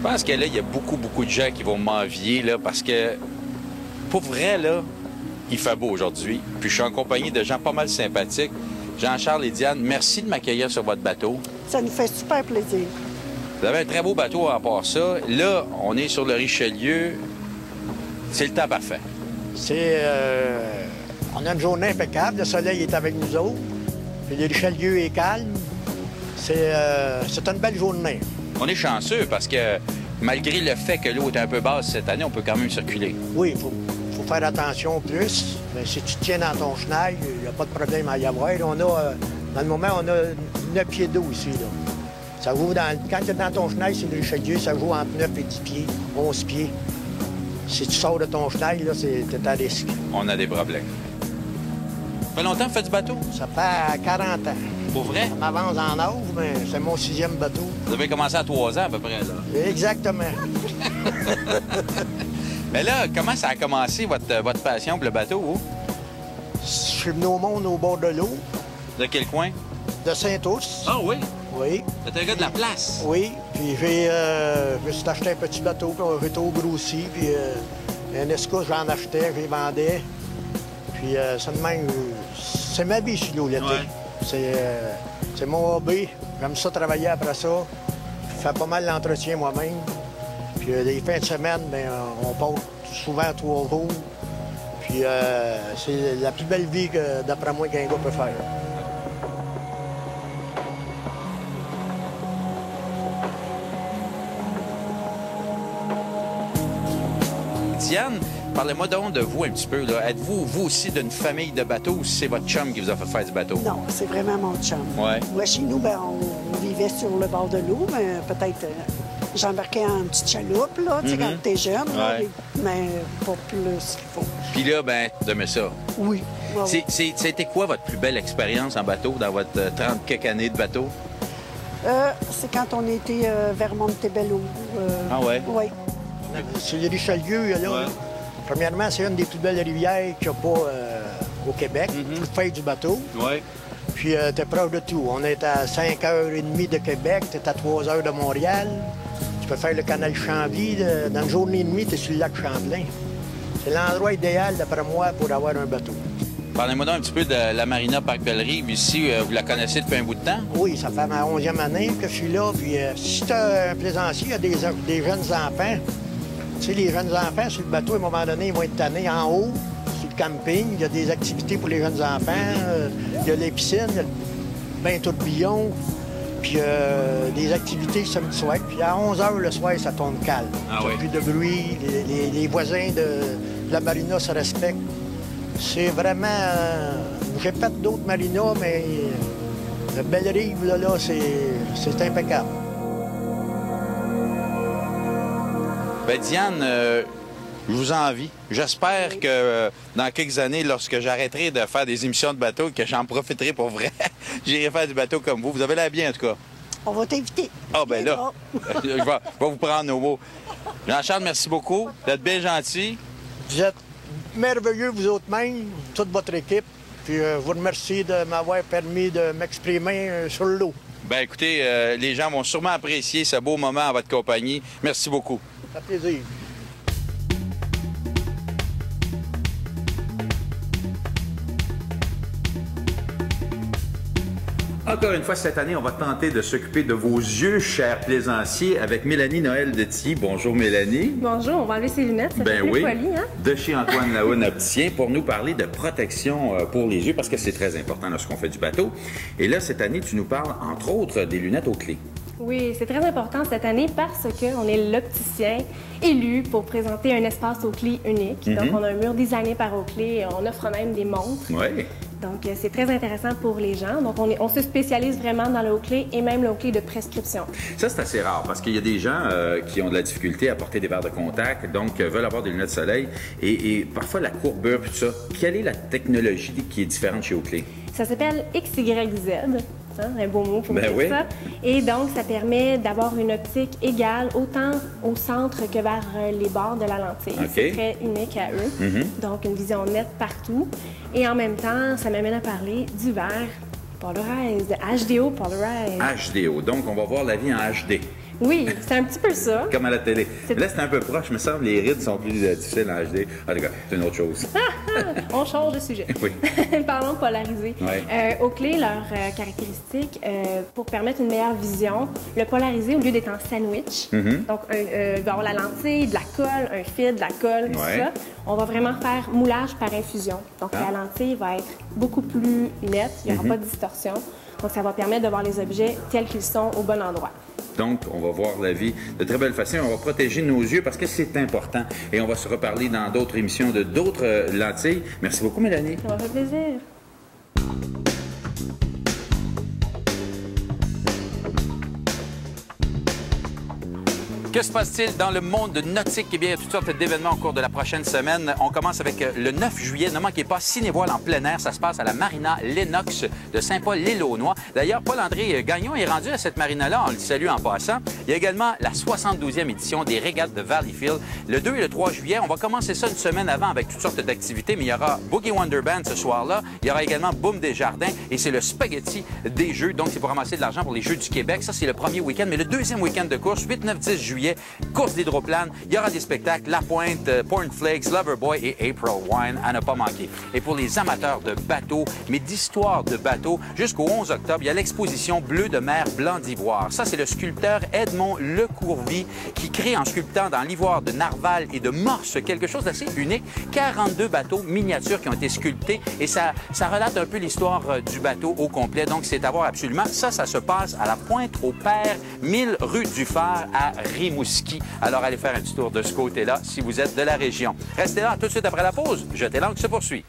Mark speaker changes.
Speaker 1: pense que là, il y a beaucoup de gens qui vont m'envier, là, parce que, pour vrai, là, il fait beau aujourd'hui. Puis je suis en compagnie de gens pas mal sympathiques. Jean-Charles et Diane, merci de m'accueillir sur votre bateau.
Speaker 2: Ça nous fait super plaisir.
Speaker 1: Vous avez un très beau bateau à part ça. Là, on est sur le Richelieu. C'est le temps parfait.
Speaker 3: On a une journée impeccable. Le soleil est avec nous autres. Puis le Richelieu est calme. C'est une belle journée.
Speaker 1: On est chanceux parce que, malgré le fait que l'eau est un peu basse cette année, on peut quand même circuler.
Speaker 3: Oui, il faut faire attention plus. Mais si tu tiens dans ton chenal, il n'y a pas de problème à y avoir. Dans le moment, on a 9 pieds d'eau ici. Là. Ça joue quand tu es dans ton chenal, c'est le Richelieu, ça joue entre 9 et 10 pieds, 11 pieds. Si tu sors de ton chenal, là, c'est à risque.
Speaker 1: On a des problèmes. Ça fait longtemps que vous faites du bateau?
Speaker 3: Ça fait 40 ans.
Speaker 1: Pour vrai?
Speaker 3: Ça m'avance en âge, mais c'est mon 6e bateau.
Speaker 1: Vous avez commencé à 3 ans à peu près, là.
Speaker 3: Exactement.
Speaker 1: Mais là, comment ça a commencé, votre passion pour le bateau, vous?
Speaker 3: Je suis venu au monde au bord de l'eau.
Speaker 1: De quel coin?
Speaker 3: De Saint-Ours.
Speaker 1: Ah oui?
Speaker 3: Oui.
Speaker 1: Vous êtes un gars de la place?
Speaker 3: Oui. Puis je me suis acheté un petit bateau, puis j'ai tout grossi. Puis un escouche, j'en achetais, je les vendais. Puis ça de même, c'est ma vie sur l'eau l'été. Ouais. C'est mon hobby. J'aime ça travailler après ça. Je fais pas mal d'entretien moi-même. Puis les fins de semaine, bien, on part souvent 3 jours. Puis c'est la plus belle vie que, d'après moi, qu'un gars peut faire.
Speaker 1: Diane, parlez-moi donc de vous un petit peu. Êtes-vous, vous aussi, d'une famille de bateaux ou c'est votre chum qui vous a fait faire du bateau?
Speaker 2: Non, c'est vraiment mon chum.
Speaker 1: Ouais.
Speaker 2: Moi, chez nous, ben, on vivait sur le bord de l'eau, mais peut-être j'embarquais en petite chaloupe, là, tu sais, quand t'es jeune, là, mais pas plus qu'il faut.
Speaker 1: Puis là, ben, t'aimais ça?
Speaker 2: Oui. Ouais,
Speaker 1: C'était quoi votre plus belle expérience en bateau dans votre 30 quelques années de bateau?
Speaker 2: C'est quand on était vers Montebello.
Speaker 1: Ah ouais?
Speaker 2: Oui.
Speaker 3: C'est le Richelieu, là. Ouais. Premièrement, c'est une des plus belles rivières qu'il n'y a pas au Québec pour faire du bateau.
Speaker 1: Oui.
Speaker 3: Puis t'es proche de tout. On est à 5h30 de Québec, t'es à 3 heures de Montréal. Tu peux faire le canal Chambly. Dans une journée et demie, t'es sur le lac Champlain. C'est l'endroit idéal, d'après moi, pour avoir un bateau.
Speaker 1: Parlez-moi donc un petit peu de la Marina Parc-Belle-Rive. Ici, vous la connaissez depuis un bout de temps?
Speaker 3: Oui, ça fait ma 11e année que je suis là. Puis si tu as un plaisancier, il y a des jeunes enfants. Tu sais, les jeunes enfants, sur le bateau, à un moment donné, ils vont être tannés en haut, sur le camping. Il y a des activités pour les jeunes enfants. Il y a les piscines, il y a le bain tourbillon. Puis des activités samedi soir. Puis à 11 h le soir, ça tombe calme.
Speaker 1: Ah
Speaker 3: il n'y a plus de bruit. Les voisins de la marina se respectent. C'est vraiment... j'ai pas d'autres marinas, mais la Belle-Rive, là c'est impeccable.
Speaker 1: Ben Diane, je vous envie. J'espère que dans quelques années, lorsque j'arrêterai de faire des émissions de bateau, que j'en profiterai pour vrai, j'irai faire du bateau comme vous. Vous avez l'air bien, en tout cas.
Speaker 2: On va t'inviter.
Speaker 1: Ah, ben là, je vais vous prendre nos mots. Jean-Charles, merci beaucoup. Vous êtes bien gentil.
Speaker 3: Vous êtes merveilleux, vous autres mêmes, toute votre équipe. Puis je vous remercie de m'avoir permis de m'exprimer sur l'eau.
Speaker 1: Ben écoutez, les gens vont sûrement apprécier ce beau moment en votre compagnie. Merci beaucoup.
Speaker 3: Ça fait plaisir.
Speaker 1: Encore une fois, cette année, on va tenter de s'occuper de vos yeux, chers plaisanciers, avec Mélanie Noël Dethier. Bonjour, Mélanie.
Speaker 4: Bonjour, on va enlever ses lunettes, ça fait
Speaker 1: oui,
Speaker 4: plus poli, hein?
Speaker 1: De chez Antoine Lahoune Opticien, pour nous parler de protection pour les yeux, parce que c'est très important lorsqu'on fait du bateau. Et là, cette année, tu nous parles, entre autres, des lunettes aux clés.
Speaker 4: Oui, c'est très important cette année parce qu'on est l'opticien élu pour présenter un espace aux clés unique. Donc, on a un mur designé par Oakley et on offre même des montres.
Speaker 1: Oui.
Speaker 4: Donc, c'est très intéressant pour les gens. Donc, on se spécialise vraiment dans le Oakley et même le Oakley de prescription.
Speaker 1: Ça, c'est assez rare parce qu'il y a des gens qui ont de la difficulté à porter des verres de contact, donc veulent avoir des lunettes de soleil et parfois la courbure et tout ça. Quelle est la technologie qui est différente chez Oakley?
Speaker 4: Ça s'appelle XYZ. Hein, un beau mot pour dire
Speaker 1: oui.
Speaker 4: ça. Et donc, ça permet d'avoir une optique égale autant au centre que vers les bords de la lentille.
Speaker 1: Okay.
Speaker 4: C'est très unique à eux. Donc, une vision nette partout. Et en même temps, ça m'amène à parler du verre polarised, HDO polarised.
Speaker 1: HDO, donc on va voir la vie en HD.
Speaker 4: Oui, c'est un petit peu ça.
Speaker 1: Comme à la télé. Là, c'est un peu proche, me semble. Les rides sont plus difficiles en HD. En tout cas, c'est une autre chose.
Speaker 4: On change de sujet.
Speaker 1: Oui.
Speaker 4: Parlons polarisé.
Speaker 1: Ouais.
Speaker 4: Oakley, leurs caractéristiques, pour permettre une meilleure vision, le polarisé, au lieu d'être en sandwich, donc il va avoir la lentille, de la colle, un fil, de la colle, tout ça, on va vraiment faire moulage par infusion. Donc la lentille va être beaucoup plus nette, il n'y aura pas de distorsion. Donc ça va permettre de voir les objets tels qu'ils sont au bon endroit.
Speaker 1: Donc, on va voir la vie de très belle façon. On va protéger nos yeux parce que c'est important. Et on va se reparler dans d'autres émissions de d'autres lentilles. Merci beaucoup, Mélanie.
Speaker 4: Ça m'a fait plaisir.
Speaker 1: Que se passe-t-il dans le monde nautique? Eh bien, il y a toutes sortes d'événements au cours de la prochaine semaine. On commence avec le 9 juillet. Ne manquez pas, Cinévoile en plein air. Ça se passe à la marina Lennox de Saint-Paul-l'Île-aux-Noix. D'ailleurs, Paul-André Gagnon est rendu à cette marina-là. On le salue en passant. Il y a également la 72e édition des régates de Valleyfield. Le 2 et le 3 juillet, on va commencer ça une semaine avant avec toutes sortes d'activités, mais il y aura Boogie Wonder Band ce soir-là. Il y aura également Boom des Jardins et c'est le spaghetti des Jeux. Donc, c'est pour ramasser de l'argent pour les Jeux du Québec. Ça, c'est le premier week-end. Mais le deuxième week-end de course, 8, 9, 10 juillet, course d'hydroplane, il y aura des spectacles, La Pointe, Porn Flakes, Loverboy et April Wine à ne pas manquer. Et pour les amateurs de bateaux, mais d'histoire de bateaux, jusqu'au 11 octobre, il y a l'exposition Bleu de mer blanc d'ivoire. Ça, c'est le sculpteur Edmond Lecourvy qui crée en sculptant dans l'ivoire de narval et de morse quelque chose d'assez unique. 42 bateaux miniatures qui ont été sculptés et ça relate un peu l'histoire du bateau au complet. Donc, c'est à voir absolument. Ça se passe à la Pointe-au-Père, 1000 rue du Phare à Rimouski. Alors, allez faire un petit tour de ce côté-là si vous êtes de la région. Restez là tout de suite après la pause. Jetez l'encre se poursuit.